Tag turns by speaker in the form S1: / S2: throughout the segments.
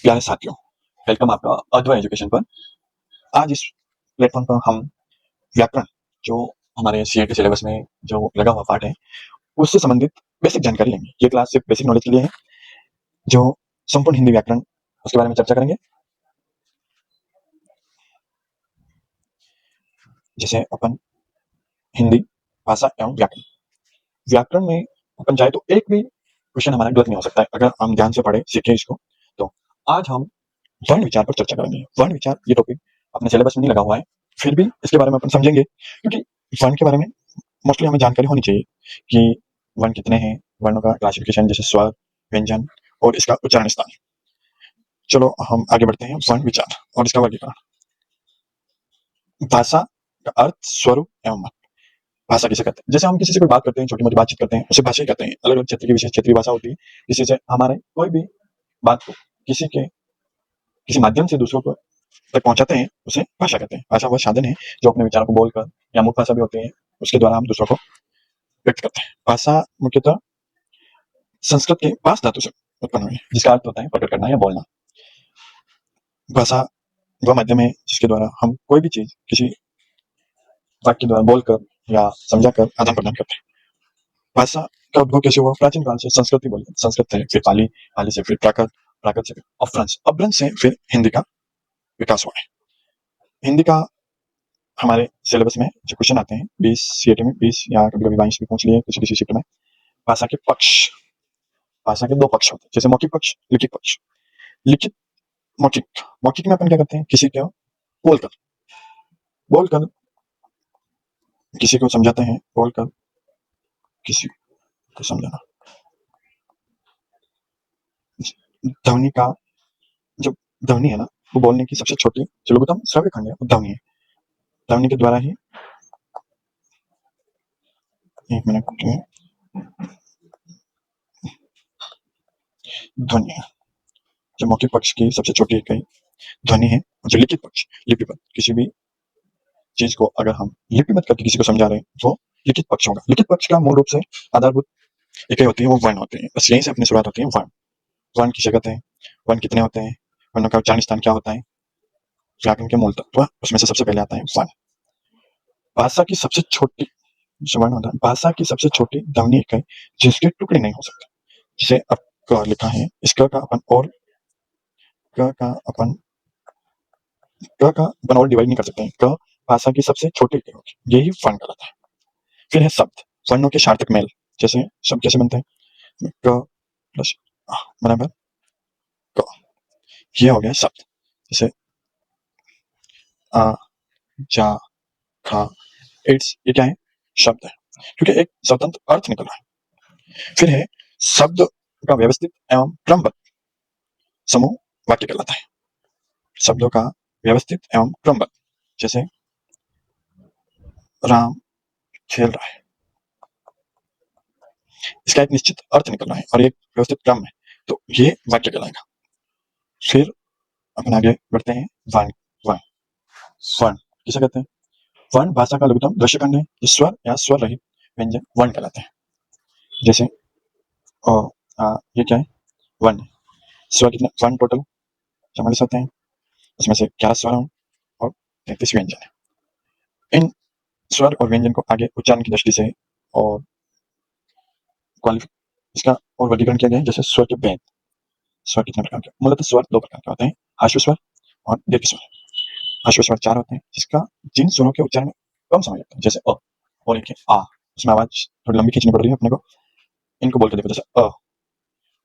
S1: प्यारे साथियों, वेलकम आपका अद्वैत एजुकेशन पर। आज इस प्लेटफॉर्म पर हम व्याकरण, जो हमारे सीए के सिलेबस में जो लगा हुआ पार्ट है, उससे संबंधित बेसिक जानकारी लेंगे। ये क्लास सिर्फ बेसिक नॉलेज के लिए है। जो संपूर्ण हिंदी व्याकरण, उसके बारे में चर्चा करेंगे। जैसे अपन हिंदी भाषा एवं व्याकरण में अपन जाए तो एक भी क्वेश्चन हमारा गलत नहीं हो सकता है अगर हम ध्यान से पढ़े, सीखे इसको। तो आज हम वर्ण विचार पर चर्चा करेंगे। वर्ण विचार ये टॉपिक अपने सिलेबस में नहीं लगा हुआ है, फिर भी इसके बारे में अपन समझेंगे, क्योंकि वर्ण के बारे में मोस्टली हमें जानकारी होनी चाहिए कि वर्ण कितने हैं, वर्णों का क्लासिफिकेशन, जैसे स्वर, व्यंजन और इसका उच्चारण स्थान। चलो हम आगे बढ़ते हैं। वर्ण विचार और इसका वर्गीकरण। भाषा का अर्थ, स्वरूप एवं मत। भाषा किसे कहते हैं? जैसे हम किसी से कोई बात करते हैं, छोटी मोटी बातचीत करते हैं, उसे भाषा ही कहते हैं। अलग अलग क्षेत्र की विशेष क्षेत्रीय भाषा होती है। किसी से हमारे कोई भी बात को किसी माध्यम से दूसरों को तक पहुंचाते हैं, उसे भाषा कहते हैं। भाषा वह साधन है जो अपने विचारों को बोलकर, या मुख भाषा भी होती है, उसके द्वारा हम दूसरों को व्यक्त करते हैं। भाषा मुख्यतः संस्कृत के पास धातु से उत्पन्न हुई है, जिसका अर्थ होता है प्रकट करना या बोलना। भाषा वह माध्यम है जिसके द्वारा हम कोई भी चीज किसी वाक्य के द्वारा बोलकर या समझाकर आदान प्रदान करते हैं। भाषा का उद्भव कैसे हुआ? प्राचीन काल से संस्कृत ही बोली, संस्कृत से फिर पाली, पाली से फिर प्राकृत, प्राकृत से फिर अपभ्रंश, अपभ्रंश से फिर हिंदी का विकास हुआ है। हिंदी का हमारे सिलेबस में जो क्वेश्चन आते हैं 20 सीएटी में, 20 या कभी कभी 22 भी पूछ लिए किसी किसी शिफ्ट में। भाषा के पक्ष, भाषा के दो पक्ष होते हैं, जैसे मौखिक पक्ष, लिखित पक्ष। लिखित, मौखिक। मौखिक में अपन क्या करते हैं? किसी को बोलकर बोलकर किसी को समझाते हैं, बोलकर किसी को समझाना। ध्वनि का, जो ध्वनि है ना, वो बोलने की सबसे छोटी जो लघुत्तम श्रव्य खंड है, वो ध्वनि है। ध्वनि के द्वारा ही, एक मिनट, ध्वनि है जो मौखिक पक्ष की सबसे छोटी इकाई ध्वनि है। जो लिखित पक्ष, लिपिबद्ध, किसी भी चीज को अगर हम लिपिबद्ध करके किसी को समझा रहे हैं, वो लिखित पक्ष होगा। लिखित पक्ष का मूल रूप से आधारभूत इकाई होती है, वो वर्ण होते हैं। बस यहीं से अपनी शुरुआत होती है। वर्ण, वर्ण किसे कहते हैं? वर्ण कितने होते हैं? वर्णों का उच्चारण स्थान क्या होता है? व्याकरण के मूल तत्व, उसमें से सबसे पहले आता है वर्ण। भाषा की सबसे छोटी जो वर्ण होता है, भाषा की सबसे छोटी ध्वनि इकाई जिसके टुकड़े नहीं हो सकते। जैसे अब क लिखा है, इस क का अपन और क का अपन और डिवाइड नहीं कर सकते हैं। क भाषा की सबसे छोटी इकाई होगी, यही वर्ण कहलाता है। फिर है शब्द, वर्णों के सार्थक मेल। जैसे शब्द कैसे बनते हैं? क प्लस बराबर क, ये हो गया शब्द। जैसे आ, जा, खा, इट्स, ये क्या है? शब्द है, क्योंकि एक स्वतंत्र अर्थ निकल रहा है। फिर है शब्द का व्यवस्थित एवं क्रमबद्ध समूह वाक्य कहलाता है। शब्दों का व्यवस्थित एवं क्रमबद्ध, जैसे राम खेल रहा है, इसका एक निश्चित अर्थ निकल रहा है और एक व्यवस्थित क्रम है, तो ये वाक्य कहलाएगा। फिर अपन आगे बढ़ते हैं। वर्ण, वर्ण, वर्ण किसे कहते हैं? वर्ण भाषा का लघुत्तम दृश्य खंड है। स्वर या स्वर रहित व्यंजन वर्ण कहलाते हैं। जैसे ये क्या है? वर्ण। स्वर कितने? वर्ण टोटल 44 होते हैं, उसमें से 11 स्वर और 33 व्यंजन है। इन स्वर और व्यंजन को आगे उच्चारण की दृष्टि से और इसका और वर्गीकरण किया गया है। जैसे स्वर के भेद, स्वर कितने प्रकार के? मूलतः स्वर दो प्रकार के होते हैं, हाश्व स्वर और दीर्घ स्वर। हाश्व स्वर 4 होते हैं, जिसका जिन स्वरों के उच्चारण में कम समय लगता है, जैसे अ, और एक है आ, उसमें आवाज थोड़ी लंबी खींचनी पड़ रही है अपने को। इनको बोलते देखो, जैसे अ,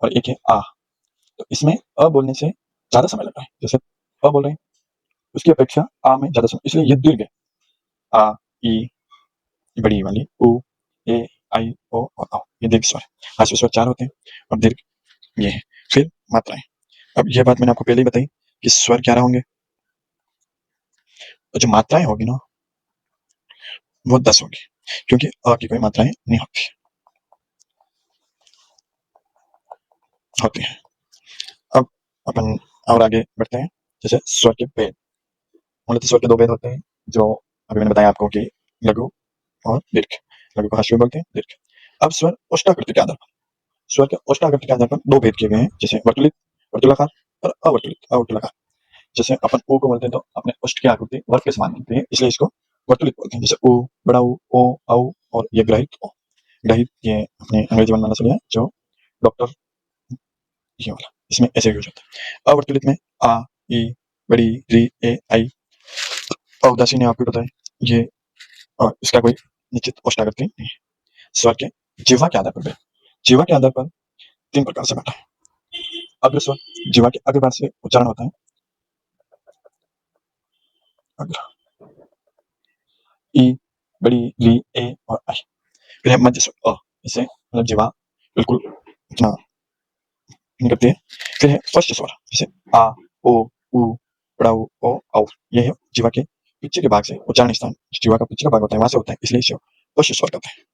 S1: और एक है आ, तो इसमें अ बोलने से ज्यादा समय लगता है। जैसे अ बोल रहे हैं, उसकी अपेक्षा आ में ज्यादा समय, इसलिए ये दीर्घ है। आ, ई, बड़ी ई वाली, उ, ए, आई, ओ और औ, ये दीर्घ स्वर है। हाश्व स्वर 4 होते हैं और दीर्घ ये है। फिर मात्राएं। अब यह बात मैंने आपको पहले ही बताई कि स्वर 11 होंगे, और जो मात्राएं होगी ना, वो 10 होगी, क्योंकि अ की कोई मात्राएं नहीं होती है। अब अपन और आगे बढ़ते हैं। जैसे स्वर के भेद, मूलतः स्वर के दो भेद होते हैं, जो अभी मैंने बताया आपको कि लघु और दीर्घ। लघु को हाश्व बोलते हैं, दीर्घ। अब स्वर ओष्ठाकृति के आधार पर, स्वर के ओष्ठाकृति के आधार पर दो भेद किए गए हैं, जैसे वर्तुलित, वर्तुलाकार और अवर्तुलित। जैसे अपन ऊ को बोलते हैं तो अपने उष्ट की आकृति वर्ग के समान बनती है, इसलिए इसको वर्तुलित बोलते हैं। जैसे ऊ, बड़ा ऊ, ओ, औ और ये ग्रहित ओ। ग्रहित ये अपने अंग्रेजी वर्णमाला से लिया है, जो डॉक्टर ये वाला, इसमें ऐसे यूज होता है। अवर्तुलित में आ, ई, बड़ी, री, ए, आई। औदासी ने आपको बताया ये, और इसका कोई निश्चित औष्ठाकृति नहीं है। स्वर के जिह्वा के आधार पर, जिह्वा के आधार पर 3 प्रकार से बांटा है। अग्र स्वर जिह्वा के अग्रभाग से उच्चारण होता है, अग्र। ई, बड़ी, री, ए और आई। फिर है मध्य स्वर अ, इसे मतलब जिह्वा बिल्कुल इतना नहीं करती है। फिर है फर्स्ट स्वर, जैसे आ, ओ, उ, बड़ा ऊ, ओ, औ। ये है जिह्वा के पीछे के भाग से उच्चारण स्थान, जिह्वा का पीछे का भाग होता है वहां से होता है, इसलिए इसे फर्स्ट स्वर कहते हैं।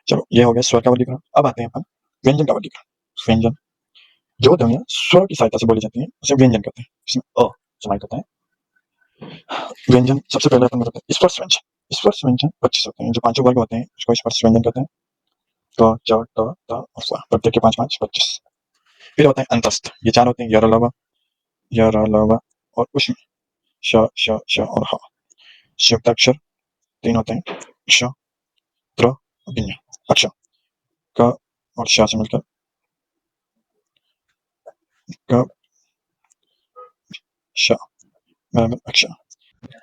S1: चलो ये हो गया स्वर का वर्गीकरण। अब आते हैं अपन व्यंजन का वर्गीकरण। व्यंजन जो ध्वनियां स्वर की सहायता से बोली जाती हैं उसे व्यंजन कहते हैं, इसमें अ समाहित होता है। व्यंजन सबसे पहले अपन बताते हैं स्पर्श व्यंजन। स्पर्श व्यंजन 25 होते हैं, जो पांचों वर्ग होते हैं उसको स्पर्श व्यंजन कहते हैं। क, च, ट, त और स, प्रत्येक के 5 5 25। फिर होता है अंतस्थ, ये 4 होते हैं, य, र, ल, व, य, र, ल, व और उसमें श, श, श और ह। संयुक्ताक्षर 3 होते हैं, श, त्र और ञ। अक्षर क और श से मिलकर क, श बराबर अक्षर।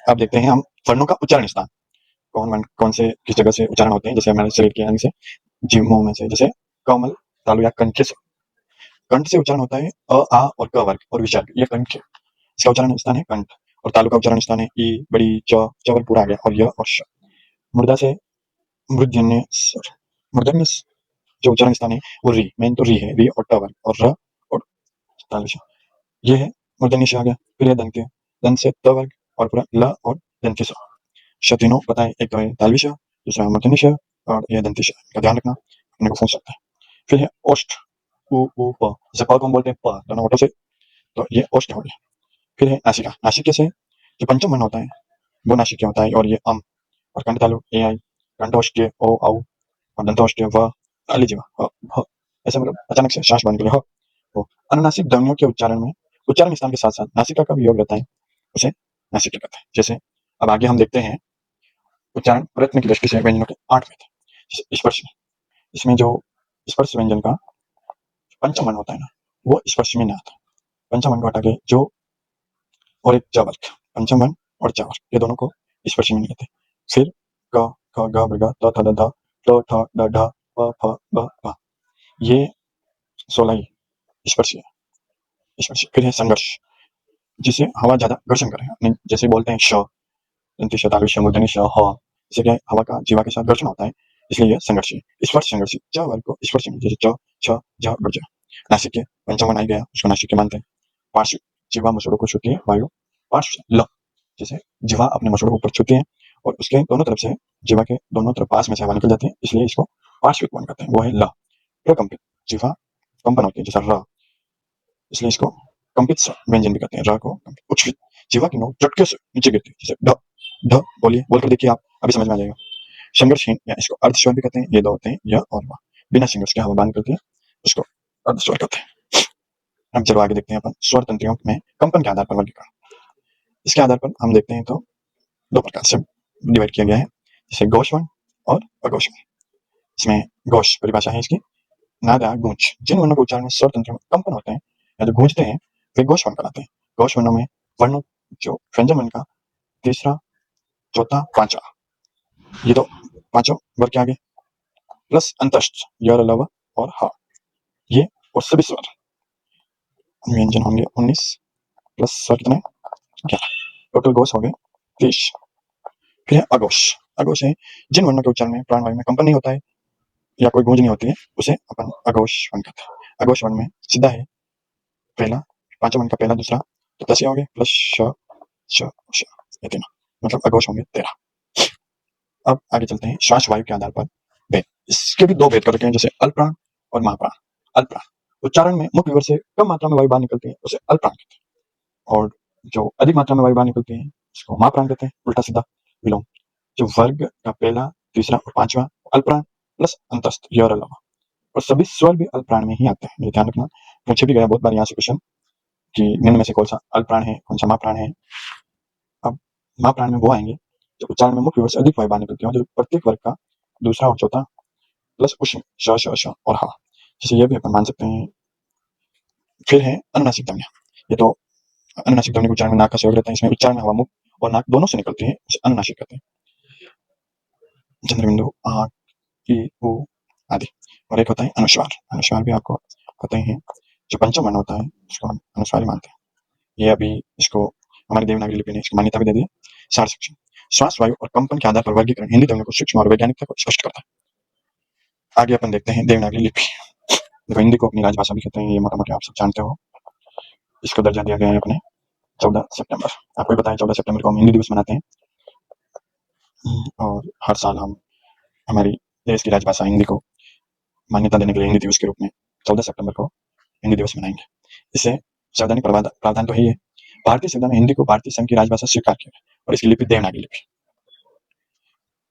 S1: अब देखते हैं हम वर्णों का उच्चारण स्थान, कौन से किस जगह से उच्चारण होते हैं। जैसे हमारे शरीर के अंग से, जिह्वा में से, जैसे कमल, तालु या कंठ से। कंठ से उच्चारण होता है अ, आ और क वर्ग और विसर्ग, ये कंठ है, इसका उच्चारण स्थान है कंठ। और तालु का उच्चारण स्थान है ई, बड़ी, च, च वर्ग पूरा आ गया, और य और श। मुर्दा से मूर्धन्य स्वर, मूर्धन्य जो उच्चारण स्थान है वो री, मेन तो री है, री और ट वर्ग और र और तालु श, ये है मूर्धन्य श आ गया। फिर है दंत्य, दंत से त वर्ग और पूरा ल और दंत्य श। श तीनों पता है, एक तो है तालवी श, दूसरा है मूर्धन्य श और यह दंत्य श, का ध्यान रखना, अपने को पूछ सकता है। फिर है ओष्ठ, उ, उ, प, जैसे प को हम बोलते हैं प दोनों ओठों से, तो ये ओष्ठ हो गया। फिर है नासिका, नासिका से जो पंचम वर्ण होता है वो नासिका होता है, और ये अम। और कंठ तालु ए आई, कंठोष्ठ्य ओ औ और दंतोष्ठ्य व, ताली जीवा ह, ह। ऐसे मतलब अचानक से श्वास बंद के लिए ह। तो अनुनासिक ध्वनियों के उच्चारण में उच्चारण स्थान के साथ साथ नासिका का भी योग रहता है, उसे नासिका कहते हैं। जैसे अब आगे हम देखते हैं उच्चारण प्रयत्न की दृष्टि से व्यंजनों के 8 भेद। जैसे स्पर्श में, इसमें जो स्पर्श व्यंजन का पंचम वर्ण होता है ना, वो स्पर्श में नहीं आता। पंचम वर्ण को हटा के जो और एक च वर्ग, पंचम वर्ण और च वर्ग, ये दोनों को स्पर्श में नहीं आते। फिर क, ख, ग, मृग, त, थ, द, ध, ट, ठ, ड, ढ, प, फ, ब, भ, ये 16 ही स्पर्शीय स्पर्श। फिर है संघर्ष, जिसे हवा ज्यादा घर्षण करे, जैसे बोलते हैं श, दंतिश, तालुष, मूर्धन्य श, ह, इसे क्या है, हवा का जीवा के साथ घर्षण होता है, इसलिए यह संघर्षी। स्पर्श संघर्षी च वर्ग को स्पर्श में, जैसे च, छ, झ, ग, ज। नासिक के पंचम वर्ण आ गया, उसको नासिक के मानते हैं। पार्श्व, जीवा मसूड़ों को छूती है वायु, पार्श्व ल, जैसे जीवा अपने मसूड़ों को ऊपर छूती है और उसके दोनों तरफ से, जीवा के दोनों तरफ पास में से हवा निकल जाती है, इसलिए इसको पार्श्विक वर्ण कहते हैं, वो है ल। प्रकंपित, जीवा कंपन होती है, जैसा र, इसलिए इसको कंपित व्यंजन भी कहते हैं। र को उच्छ्वित, जीवा की नोक झटके से नीचे गिरती है, जैसे ढ, ढ। बोलिए, बोलकर देखिए आप, अभी समझ में आ जाएगा। संघर्षहीन, या इसको अर्धस्वर भी कहते हैं, ये दो होते हैं, य और व। बिना संघर्ष के हवा बांध करती है, उसको अर्धस्वर कहते हैं। अब चलो आगे देखते हैं अपन स्वर तंत्रियों में कंपन के आधार पर वर्गीकरण। इसके आधार पर हम देखते हैं तो 2 प्रकार से डिवाइड किया गया है, जैसे घोष वर्ण और अघोष वर्ण। इसमें घोष परिभाषा है इसकी, नाद या गूंज, जिन वर्णों के उच्चारण में स्वर तंत्र में कंपन होते हैं या जो गूंजते हैं वे घोष वर्ण कहलाते हैं। घोष वर्णों में वर्णों जो व्यंजन वर्ण का तीसरा, चौथा, पांचवा, ये तो पांचों वर्ग के आगे, प्लस अंतस्थ य, र, ल, व और ह, ये और सभी स्वर व्यंजन होंगे 19 प्लस स्वर कितने 11, टोटल घोष हो गए 30। फिर है अघोष, अघोष है जिन वर्णों के उच्चारण में प्राणवायु में कंपन नहीं होता है या कोई गूंज नहीं होती है, उसे अपन अघोष वर्ण कहते हैं। अघोष वर्ण में सीधा है पहला, पांचों वर्ण का पहला, दूसरा, तो 10 हो गए, प्लस श, श, श, ये तीनों, मतलब अघोष होंगे 13। अब आगे चलते हैं श्वास वायु के आधार पर भेद। इसके भी 2 भेद कर रखे हैं, जैसे अल्पप्राण और महाप्राण। अल्पप्राण उच्चारण में मुख विवर से कम मात्रा में वायु बाहर निकलती है, उसे अल्पप्राण कहते हैं, और जो अधिक मात्रा में वायु बाहर निकलती है उसको महाप्राण कहते हैं, उल्टा सीधा विलोम। जो वर्ग का पहला, तीसरा और पांचवा अल्पप्राण प्लस अंतस्थ य, र, ल, व, और सभी स्वर भी अल्पप्राण में ही आते हैं, ये ध्यान रखना, पूछे भी गया बहुत बार यहाँ से क्वेश्चन। कि निम्न में से कौन सा अल्प प्राण है, कौन सा महाप्राण है। अब महाप्राण में वो आएंगे जो उच्चारण में मुख्य वर्ग से अधिक वायुवान निकलते हो, जो प्रत्येक वर्ग का दूसरा और चौथा प्लस उष्ण श श श और हा। जैसे ये भी अपन मान सकते हैं। फिर है अनुनासिक ध्वनियां। ये तो अनुनासिक ध्वनि उच्चारण में नाक का सहयोग रहता है, इसमें उच्चारण में हवा मुख और नाक दोनों से निकलती है, इसे अनुनासिक कहते हैं। चंद्रबिंदु, आंख, ई, उ आदि। और एक होता है अनुस्वार। अनुस्वार भी आपको पता ही है, जो पंचम वर्ण होता है उसको हम अनुस्वार ही मानते हैं। ये अभी इसको हमारी देवनागरी लिपि ने इसकी मान्यता भी दे दी है। सार सेक्शन, श्वास, वायु और कंपन के आधार पर वर्गीकरण हिंदी ध्वनियों को सूक्ष्म और वैज्ञानिकता को स्पष्ट करता है। आगे अपन देखते हैं देवनागरी लिपि। देखो, हिंदी को अपनी राजभाषा भी कहते हैं, ये मोटा मोटी आप सब जानते हो। इसको दर्जा दिया गया है अपने 14 सितंबर। आपको भी पता है 14 सितंबर को हम हिंदी दिवस मनाते हैं। और हर साल हम हमारी देश की राजभाषा हिंदी को मान्यता देने के लिए हिंदी दिवस के रूप में 14 सितंबर को हिंदी दिवस मनाएंगे। इससे संवैधानिक प्रावधान तो है ही है। भारतीय संविधान में हिंदी को भारतीय संघ की राजभाषा स्वीकार किया है और इसकी लिपि देवनागरी लिपि।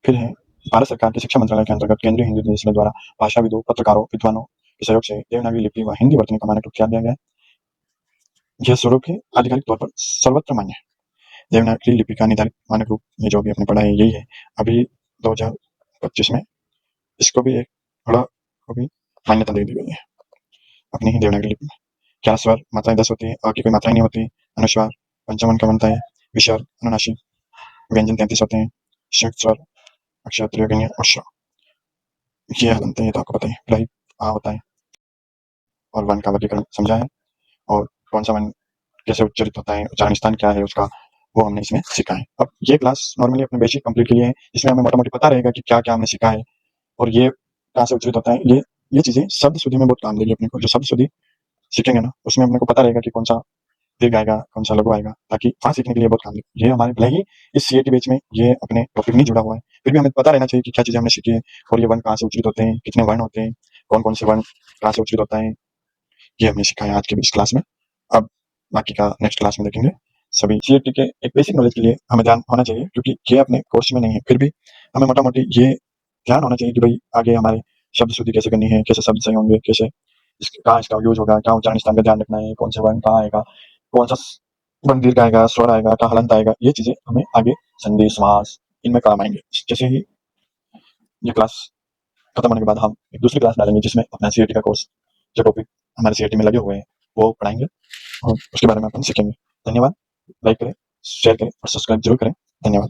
S1: फिर है भारत सरकार के शिक्षा मंत्रालय के अंतर्गत केंद्रीय हिंदी निदेशालय द्वारा भाषाविदों, पत्रकारों, विद्वानों के सहयोग से देवनागरी लिपि व हिंदी वर्तनी का मानक रूप क्या दिया गया है। यह स्वरूप है आधिकारिक तौर पर सर्वत्र मान्य है। देवनागरी लिपि का निर्धारित मानक रूप में जो भी अपने पढ़ा है यही है। अभी 2025 में इसको भी एक बड़ा को भी मान्यता दे दी गई है अपनी ही देवनागरी लिपि में। क्या स्वर मात्राएं 10 होती है, अ की कोई मात्राएं नहीं होती। अनुस्वार पंचम का बनता है। विसर्ग, अनुनासिक, व्यंजन 33 होते हैं। संयुक्त स्वर, अक्षर, त्रैगुण्य और श। ये बनते हैं, तो आपको पता है। फिर आ होता है और वन का वर्गीकरण समझा है, और कौन सा वन कैसे उच्चारित होता है, उच्चारण स्थान क्या है उसका, वो हमने इसमें सीखा है। अब ये क्लास नॉर्मली अपने बेसिक कंप्लीट के लिए है, जिसमें हमें मोटा मोटी पता रहेगा कि क्या क्या हमने सीखा है और ये कहाँ से उच्चारित होता है। ये चीजें शब्द शुद्धि में बहुत काम देगी अपने को। जो शब्द शुद्धि सीखेंगे ना, उसमें अपने को पता रहेगा कि कौन सा दीर्घ आएगा, कौन सा लघु आएगा, ताकि वहां सीखने के लिए बहुत काम देगी। ये हमारे भले ही इस सीएटी बैच में ये अपने टॉपिक नहीं जुड़ा हुआ है, फिर भी हमें पता रहना चाहिए कि क्या चीजें हमने सीखी है और ये वर्ण कहाँ से उच्चारित होते हैं, कितने वर्ण होते हैं, कौन कौन से वर्ण कहाँ से उच्चारित होता है। ये हमने सीखा है आज के इस क्लास में। अब बाकी का नेक्स्ट क्लास में देखेंगे। सभी सीएटी के एक बेसिक नॉलेज के लिए हमें ध्यान होना चाहिए, क्योंकि ये अपने कोर्स में नहीं है, फिर भी हमें मोटा मोटी ये ध्यान होना चाहिए कि भाई आगे हमारे शब्द शुद्धि कैसे करनी है, कैसे शब्द सही होंगे, कैसे कहाँ इसका यूज होगा, क्या उच्चारण स्थान का ध्यान रखना है, कौन से वर्ण कहाँ आएगा, कौन सा वर्ण दीर्घ आएगा, स्वर आएगा, कहाँ हलंत आएगा। ये चीजें हमें आगे संधि, समास इनमें काम आएंगे। जैसे ही ये क्लास खत्म होने के बाद हम एक दूसरी क्लास डालेंगे, जिसमें अपना सीएटी का कोर्स जो टॉपिक हमारे सीएटी में लगे हुए हैं वो पढ़ाएंगे और उसके बारे में अपन सीखेंगे। धन्यवाद। लाइक करें, शेयर करें और सब्सक्राइब जरूर करें। धन्यवाद।